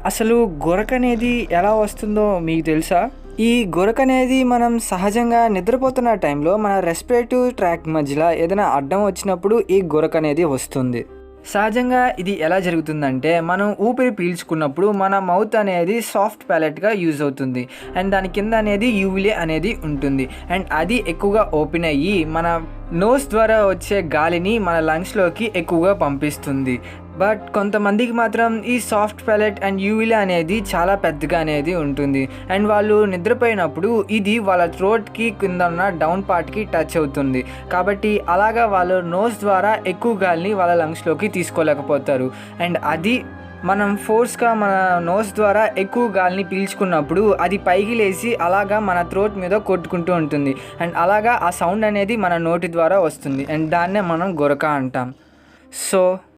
అసలు గురకనేది ఎలా వస్తుందో మీకు తెలుసా? ఈ గురకనేది మనం సహజంగా నిద్రపోతున్న టైంలో మన రెస్పిరేటివ్ ట్రాక్ మధ్యలో ఏదైనా అడ్డం వచ్చినప్పుడు ఈ గురకనేది వస్తుంది. సహజంగా ఇది ఎలా జరుగుతుందంటే, మనం ఊపిరి పీల్చుకున్నప్పుడు మన మౌత్ అనేది సాఫ్ట్ ప్యాలెట్‌గా యూజ్ అవుతుంది. అండ్ దాని కింద అనేది యూవిలే అనేది ఉంటుంది. అండ్ అది ఎక్కువగా ఓపెన్ అయ్యి మన నోస్ ద్వారా వచ్చే గాలిని మన లంగ్స్‌లోకి ఎక్కువగా పంపిస్తుంది. బట్ కొంతమందికి మాత్రం ఈ సాఫ్ట్ ప్యాలెట్ అండ్ యూవిలే అనేది చాలా పెద్దగా అనేది ఉంటుంది. అండ్ వాళ్ళు నిద్రపోయినప్పుడు ఇది వాళ్ళ థ్రోట్‌కి కింద ఉన్న డౌన్ పార్ట్‌కి టచ్ అవుతుంది. కాబట్టి అలాగా వాళ్ళు నోస్ ద్వారా ఎక్కువ గాలిని వాళ్ళ లంగ్స్‌లోకి తీసుకోలేకపోతారు. అండ్ అది మనం ఫోర్స్‌గా మన నోస్ ద్వారా ఎక్కువ గాలిని పీల్చుకున్నప్పుడు అది పైకి లేసి అలాగా మన థ్రోట్ మీద కొట్టుకుంటూ ఉంటుంది. అండ్ అలాగా ఆ సౌండ్ అనేది మన నోటి ద్వారా వస్తుంది. అండ్ దాన్నే మనం గురక అంటాం. సో